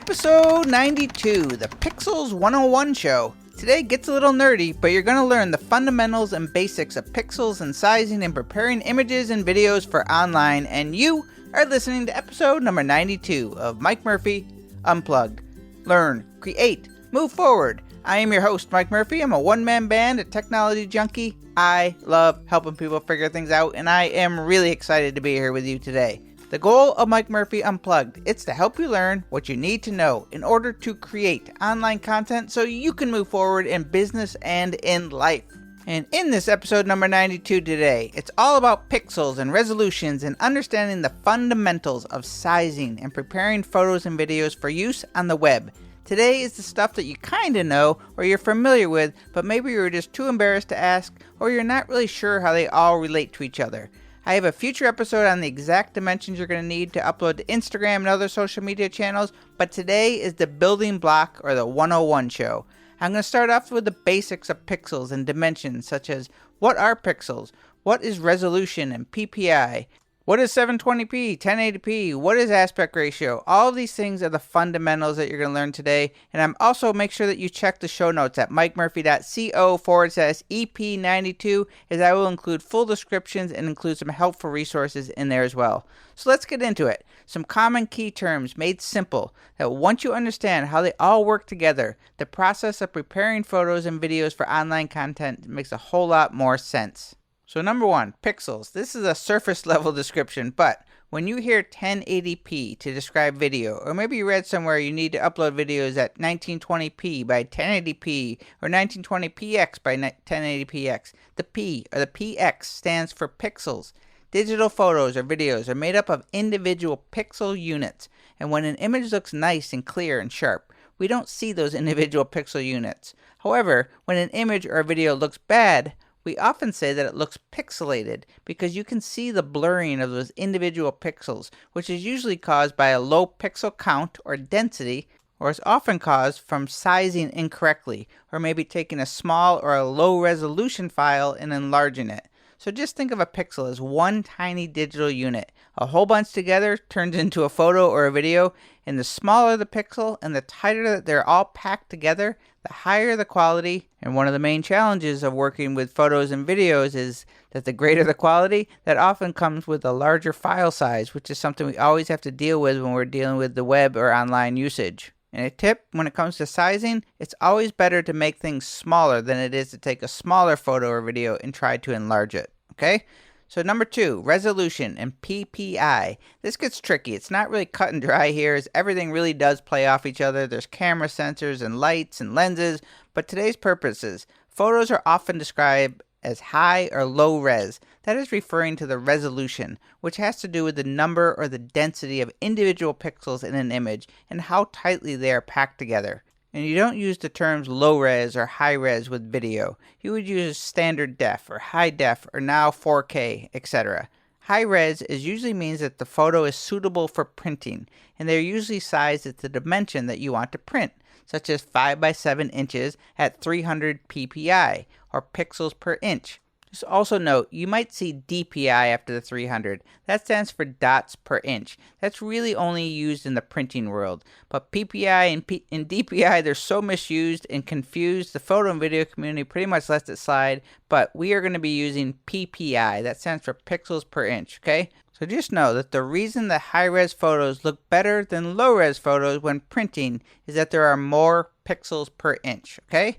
Episode 92, the Pixels 101 show. Today gets a little nerdy, but you're going to learn the fundamentals and basics of pixels and sizing and preparing images and videos for online, and you are listening to episode number 92 of Mike Murphy Unplugged. Learn, create, move forward. I am your host, Mike Murphy. I'm a one-man band, a technology junkie. I love helping people figure things out, and I am really excited to be here with you today. The goal of Mike Murphy Unplugged, it's to help you learn what you need to know in order to create online content so you can move forward in business and in life. And in this episode number 92 today, it's all about pixels and resolutions and understanding the fundamentals of sizing and preparing photos and videos for use on the web. Today is the stuff that you kind of know or you're familiar with, but maybe you're just too embarrassed to ask or you're not really sure how they all relate to each other. I have a future episode on the exact dimensions you're going to need to upload to Instagram and other social media channels, but today is the building block or the 101 show. I'm going to start off with the basics of pixels and dimensions, such as what are pixels, what is resolution and PPI, what is 720p, 1080p, what is aspect ratio. All of these things are the fundamentals that you're going to learn today. And I'm also make sure that you check the show notes at mikemurphy.co/EP92, as I will include full descriptions and include some helpful resources in there as well. So let's get into it. Some common key terms made simple that once you understand how they all work together, the process of preparing photos and videos for online content makes a whole lot more sense. So number one, pixels. This is a surface level description, but when you hear 1080p to describe video, or maybe you read somewhere you need to upload videos at 1920p by 1080p, or 1920px by 1080px, the P or the px stands for pixels. Digital photos or videos are made up of individual pixel units, and when an image looks nice and clear and sharp, we don't see those individual pixel units. However, when an image or a video looks bad, we often say that it looks pixelated because you can see the blurring of those individual pixels, which is usually caused by a low pixel count or density, or is often caused from sizing incorrectly, or maybe taking a small or a low resolution file and enlarging it. So just think of a pixel as one tiny digital unit. A whole bunch together turns into a photo or a video, and the smaller the pixel and the tighter that they're all packed together, the higher the quality. And one of the main challenges of working with photos and videos is that the greater the quality, that often comes with a larger file size, which is something we always have to deal with when we're dealing with the web or online usage. And a tip when it comes to sizing, it's always better to make things smaller than it is to take a smaller photo or video and try to enlarge it. Okay? So number two, resolution and PPI. This gets tricky. It's not really cut and dry here, as everything really does play off each other. There's camera sensors and lights and lenses, but today's purposes, photos are often described as high or low res. That is referring to the resolution, which has to do with the number or the density of individual pixels in an image and how tightly they are packed together. And you don't use the terms low res or high res with video. You would use standard def or high def or now 4K, etc. High res usually means that the photo is suitable for printing, and they're usually sized at the dimension that you want to print, such as 5 by 7 inches at 300 ppi, or pixels per inch. Just also note, you might see DPI after the 300. That stands for dots per inch. That's really only used in the printing world. But PPI and DPI, they're so misused and confused, the photo and video community pretty much lets it slide. But we are going to be using PPI. That stands for pixels per inch, okay? So just know that the reason that high-res photos look better than low-res photos when printing is that there are more pixels per inch, okay?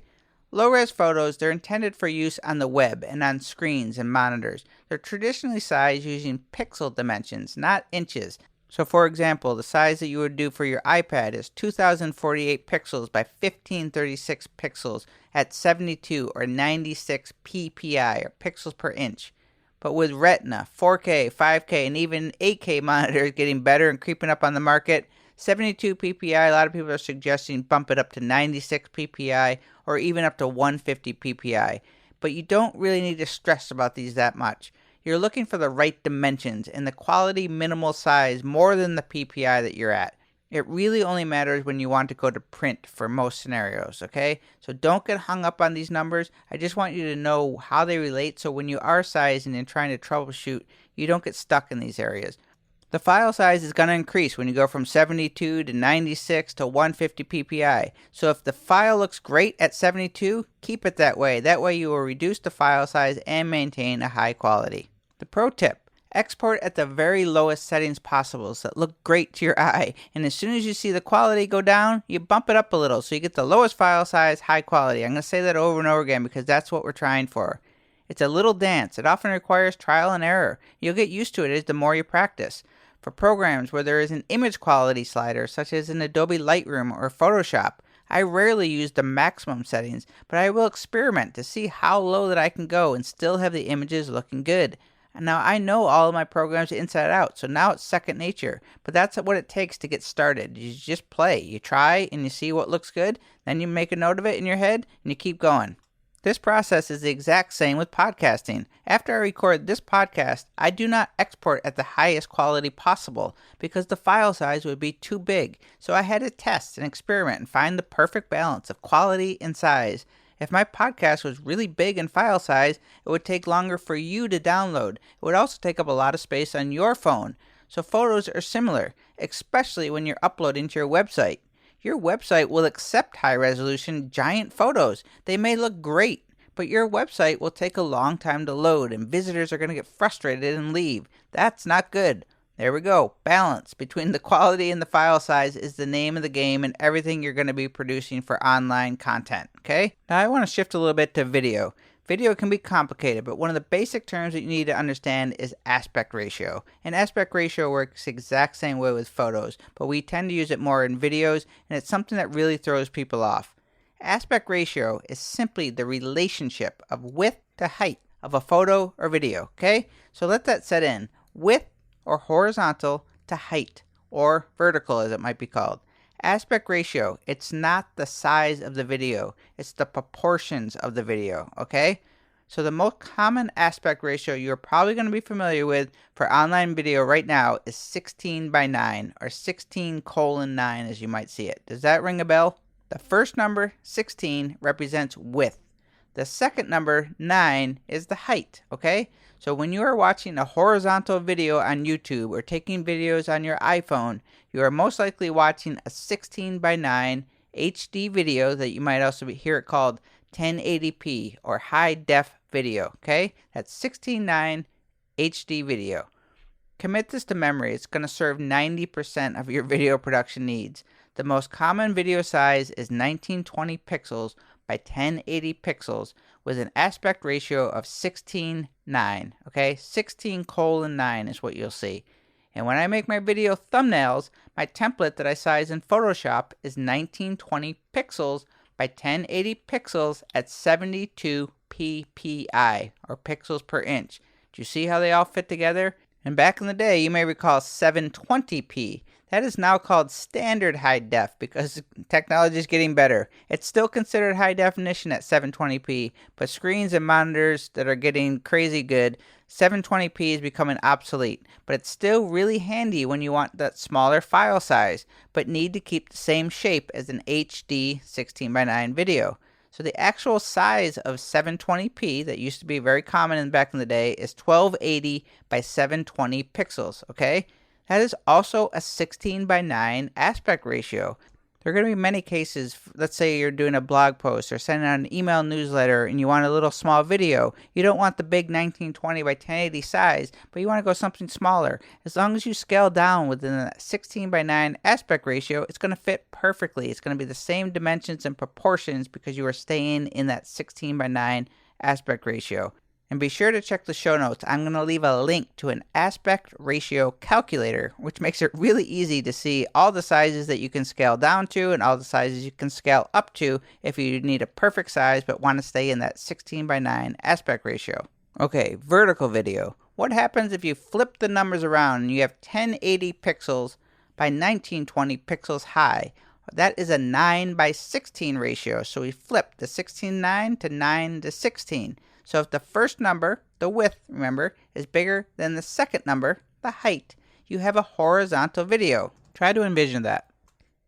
Low-res photos, they're intended for use on the web and on screens and monitors. They're traditionally sized using pixel dimensions, not inches. So for example, the size that you would do for your iPad is 2048 pixels by 1536 pixels at 72 or 96 ppi, or pixels per inch. But with Retina, 4K, 5K, and even 8K monitors getting better and creeping up on the market, 72 ppi, a lot of people are suggesting bump it up to 96 ppi or even up to 150 ppi. But you don't really need to stress about these that much. You're looking for the right dimensions and the quality minimal size more than the ppi that you're at. It really only matters when you want to go to print for most scenarios, okay? So don't get hung up on these numbers. I just want you to know how they relate so when you are sizing and trying to troubleshoot, you don't get stuck in these areas. The file size is going to increase when you go from 72 to 96 to 150 ppi. So if the file looks great at 72, keep it that way. That way you will reduce the file size and maintain a high quality. The pro tip: export at the very lowest settings possible so that look great to your eye. And as soon as you see the quality go down, you bump it up a little so you get the lowest file size, high quality. I'm going to say that over and over again because that's what we're trying for. It's a little dance. It often requires trial and error. You'll get used to it as the more you practice. For programs where there is an image quality slider, such as in Adobe Lightroom or Photoshop, I rarely use the maximum settings, but I will experiment to see how low that I can go and still have the images looking good. And now I know all of my programs inside out, so now it's second nature. But that's what it takes to get started. You just play. You try and you see what looks good, then you make a note of it in your head and you keep going. This process is the exact same with podcasting. After I record this podcast, I do not export at the highest quality possible because the file size would be too big. So I had to test and experiment and find the perfect balance of quality and size. If my podcast was really big in file size, it would take longer for you to download. It would also take up a lot of space on your phone. So photos are similar, especially when you're uploading to your website. Your website will accept high-resolution, giant photos. They may look great, but your website will take a long time to load, and visitors are going to get frustrated and leave. That's not good. There we go. Balance between the quality and the file size is the name of the game in everything you're going to be producing for online content, okay? Now I want to shift a little bit to video. Video can be complicated, but one of the basic terms that you need to understand is aspect ratio. And aspect ratio works the exact same way with photos, but we tend to use it more in videos, and it's something that really throws people off. Aspect ratio is simply the relationship of width to height of a photo or video, okay? So let that set in. Width or horizontal to height, or vertical as it might be called. Aspect ratio, it's not the size of the video, it's the proportions of the video, okay? So the most common aspect ratio you're probably going to be familiar with for online video right now is 16:9, or 16:9 as you might see it. Does that ring a bell? The first number, 16, represents width. The second number, 9, is the height, okay? So when you are watching a horizontal video on YouTube or taking videos on your iPhone, you are most likely watching a 16:9 HD video that you might also hear it called 1080p or high def video, okay? That's 16:9 HD video. Commit this to memory. It's going to serve 90% of your video production needs. The most common video size is 1920 pixels by 1080 pixels with an aspect ratio of 16:9, okay? 16:9 is what you'll see. And when I make my video thumbnails, my template that I size in Photoshop is 1920 pixels by 1080 pixels at 72 ppi, or pixels per inch. Do you see how they all fit together? And back in the day, you may recall 720p. That is now called standard high def because technology is getting better. It's still considered high definition at 720p, but screens and monitors that are getting crazy good, 720p is becoming obsolete. But it's still really handy when you want that smaller file size, but need to keep the same shape as an HD 16:9 video. So the actual size of 720p that used to be very common back in the day is 1280 by 720 pixels, okay? That is also a 16:9 aspect ratio. There are going to be many cases, let's say you're doing a blog post or sending out an email newsletter and you want a little small video. You don't want the big 1920 by 1080 size, but you want to go something smaller. As long as you scale down within that 16:9 aspect ratio, it's going to fit perfectly. It's going to be the same dimensions and proportions because you are staying in that 16:9 aspect ratio. And be sure to check the show notes. I'm going to leave a link to an aspect ratio calculator, which makes it really easy to see all the sizes that you can scale down to and all the sizes you can scale up to if you need a perfect size but want to stay in that 16:9 aspect ratio. Okay, vertical video. What happens if you flip the numbers around and you have 1080 pixels by 1920 pixels high? That is a 9:16 ratio. So we flip the 16:9 to 9:16. So if the first number, the width, remember, is bigger than the second number, the height, you have a horizontal video. Try to envision that.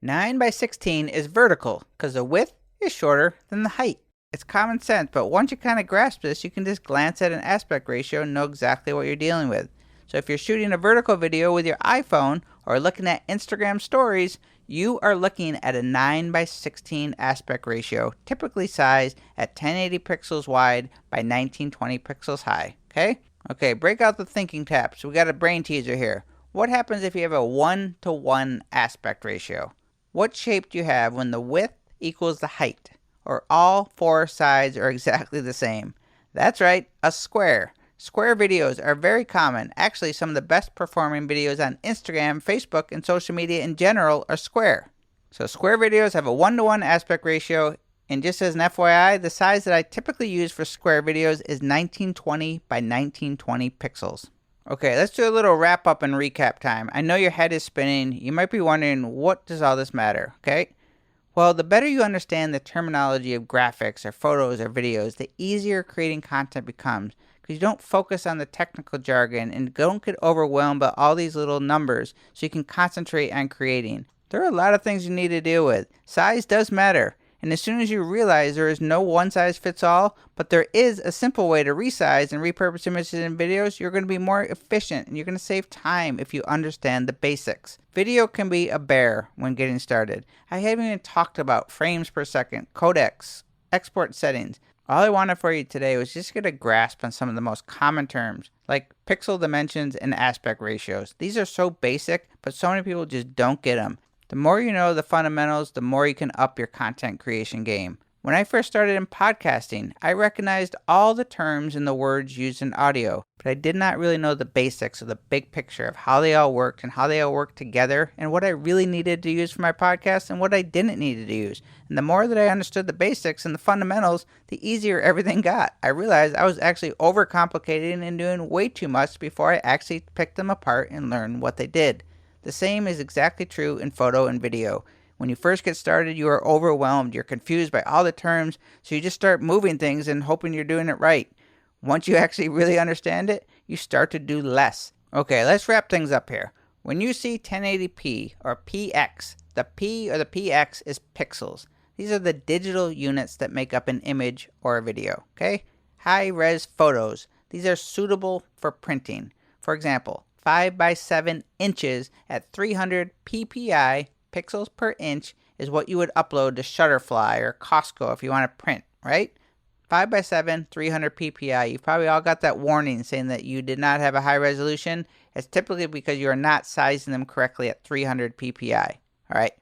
9:16 is vertical because the width is shorter than the height. It's common sense, but once you kind of grasp this, you can just glance at an aspect ratio and know exactly what you're dealing with. So if you're shooting a vertical video with your iPhone or looking at Instagram stories, you are looking at a 9:16 aspect ratio, typically sized at 1080 pixels wide by 1920 pixels high. Okay, break out the thinking caps. We got a brain teaser here. What happens if you have a 1:1 aspect ratio? What shape do you have when the width equals the height, or all four sides are exactly the same? That's right, a square. Square videos are very common. Actually, some of the best performing videos on Instagram, Facebook, and social media in general are square. So square videos have a 1:1 aspect ratio, and just as an FYI, the size that I typically use for square videos is 1920 by 1920 pixels. Okay, let's do a little wrap up and recap time. I know your head is spinning. You might be wondering, what does all this matter? Okay? Well, the better you understand the terminology of graphics or photos or videos, the easier creating content becomes, because you don't focus on the technical jargon and don't get overwhelmed by all these little numbers, so you can concentrate on creating. There are a lot of things you need to deal with. Size does matter. And as soon as you realize there is no one size fits all, but there is a simple way to resize and repurpose images and videos, you're going to be more efficient and you're going to save time if you understand the basics. Video can be a bear when getting started. I haven't even talked about frames per second, codecs, export settings. All I wanted for you today was just get a grasp on some of the most common terms, like pixel dimensions and aspect ratios. These are so basic, but so many people just don't get them. The more you know the fundamentals, the more you can up your content creation game. When I first started in podcasting, I recognized all the terms and the words used in audio, but I did not really know the basics of the big picture of how they all worked and how they all work together and what I really needed to use for my podcast and what I didn't need to use. And the more that I understood the basics and the fundamentals, the easier everything got. I realized I was actually overcomplicating and doing way too much before I actually picked them apart and learned what they did. The same is exactly true in photo and video. When you first get started, you are overwhelmed. You're confused by all the terms, so you just start moving things and hoping you're doing it right. Once you actually really understand it, you start to do less. Okay, let's wrap things up here. When you see 1080p or px, the p or the px is pixels. These are the digital units that make up an image or a video. Okay? High-res photos. These are suitable for printing. For example, 5:7 inches at 300 ppi, pixels per inch, is what you would upload to Shutterfly or Costco if you want to print, right? 5:7, 300 ppi. You've probably all got that warning saying that you did not have a high resolution. It's typically because you are not sizing them correctly at 300 ppi. All right.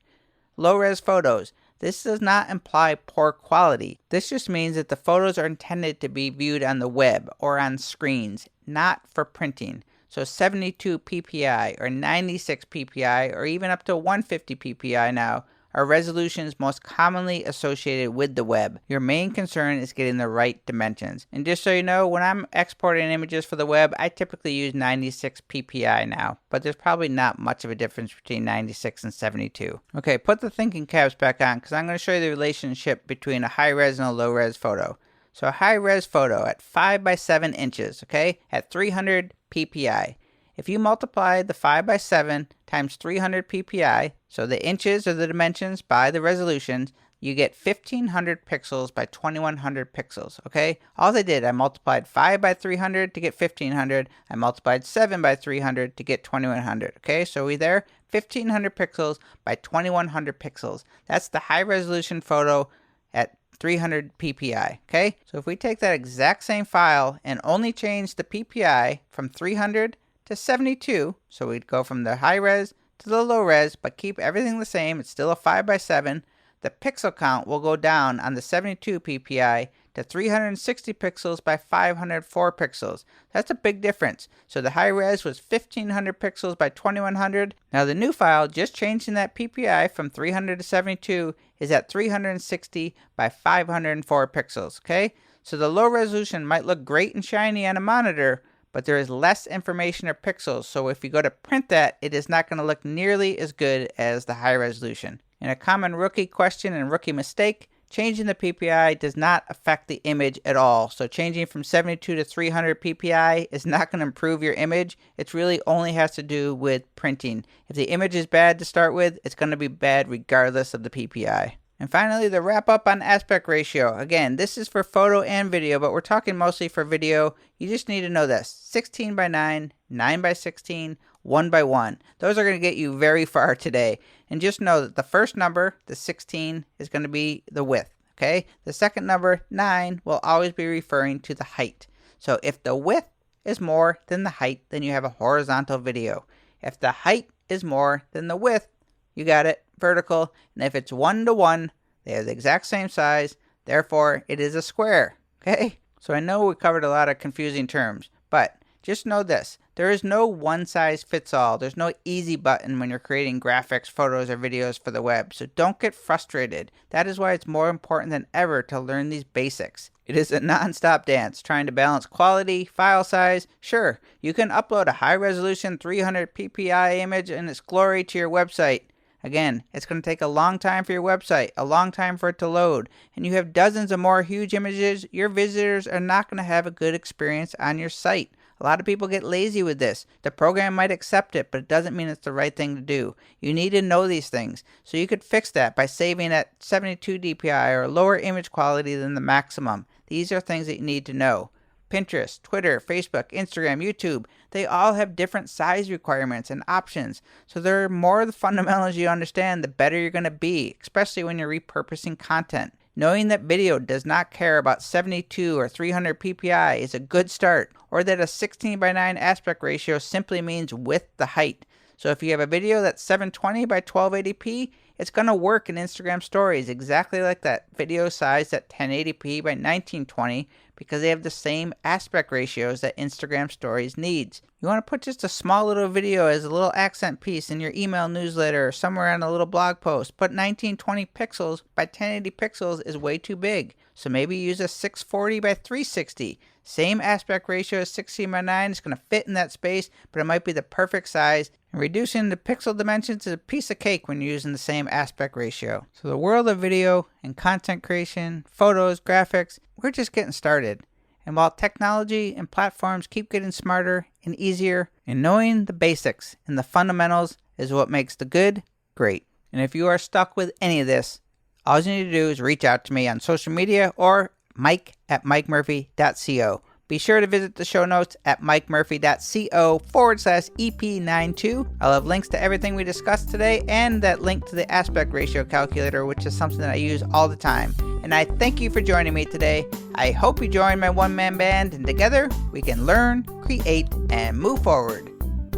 Low-res photos. This does not imply poor quality. This just means that the photos are intended to be viewed on the web or on screens, not for printing. So 72 ppi or 96 ppi or even up to 150 ppi now are resolutions most commonly associated with the web. Your main concern is getting the right dimensions. And just so you know, when I'm exporting images for the web, I typically use 96 ppi now, but there's probably not much of a difference between 96 and 72. Okay, put the thinking caps back on because I'm going to show you the relationship between a high-res and a low-res photo. So a high-res photo at 5:7 inches, okay, at 300 ppi. If you multiply the 5:7 times 300 ppi, so the inches are the dimensions by the resolutions, you get 1500 pixels by 2100 pixels, okay? All I did, I multiplied 5 by 300 to get 1500. I multiplied 7 by 300 to get 2100, okay? So we there, 1500 pixels by 2100 pixels. That's the high resolution photo at 300 ppi, okay? So if we take that exact same file and only change the ppi from 300 to 72, so we'd go from the high res to the low res, but keep everything the same, it's still a 5:7, the pixel count will go down on the 72 ppi to 360 pixels by 504 pixels. That's a big difference. So the high res was 1500 pixels by 2100. Now the new file, just changing that ppi from 300 to 72, is at 360 by 504 pixels, okay? So the low resolution might look great and shiny on a monitor, but there is less information or pixels, so if you go to print that, it is not going to look nearly as good as the high resolution. And a common rookie question and rookie mistake, changing the PPI does not affect the image at all. So changing from 72 to 300 PPI is not going to improve your image. It really only has to do with printing. If the image is bad to start with, it's going to be bad regardless of the PPI. And finally, the wrap up on aspect ratio. Again, this is for photo and video, but we're talking mostly for video. You just need to know this: 16 by 9, 9 by 16, 1 by 1. Those are going to get you very far today. And just know that the first number, the 16, is going to be the width. Okay? The second number, 9, will always be referring to the height. So if the width is more than the height, then you have a horizontal video. If the height is more than the width, you got it, vertical. And if it's 1 to 1, they are the exact same size. Therefore, it is a square. Okay? So I know we covered a lot of confusing terms, but just know this: there is no one size fits all. There's no easy button when you're creating graphics, photos, or videos for the web. So don't get frustrated. That is why it's more important than ever to learn these basics. It is a non-stop dance trying to balance quality, file size. Sure, you can upload a high-resolution 300 ppi image in its glory to your website. Again, it's going to take a long time for your website, a long time for it to load, and you have dozens of more huge images. Your visitors are not going to have a good experience on your site. A lot of people get lazy with this. The program might accept it, but it doesn't mean it's the right thing to do. You need to know these things. So you could fix that by saving at 72 dpi or lower image quality than the maximum. These are things that you need to know. Pinterest, Twitter, Facebook, Instagram, YouTube, they all have different size requirements and options. So the more the fundamentals you understand, the better you're going to be, especially when you're repurposing content. Knowing that video does not care about 72 or 300 ppi is a good start, or that a 16 by 9 aspect ratio simply means width to height. So if you have a video that's 720 by 1280p, it's going to work in Instagram stories exactly like that video size at 1080p by 1920 because they have the same aspect ratios that Instagram stories needs. You want to put just a small little video as a little accent piece in your email newsletter or somewhere on a little blog post, but 1920 pixels by 1080 pixels is way too big. So maybe use a 640 by 360. Same aspect ratio as 16 by 9. It's going to fit in that space, but it might be the perfect size. And reducing the pixel dimensions is a piece of cake when you're using the same aspect ratio. So the world of video and content creation, photos, graphics, we're just getting started. And while technology and platforms keep getting smarter and easier, and knowing the basics and the fundamentals is what makes the good great. And if you are stuck with any of this, all you need to do is reach out to me on social media or mike@mikemurphy.co. Be sure to visit the show notes at mikemurphy.co/EP92. I'll have links to everything we discussed today and that link to the aspect ratio calculator, which is something that I use all the time. And I thank you for joining me today. I hope you join my one-man band, and together we can learn, create, and move forward.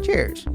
Cheers.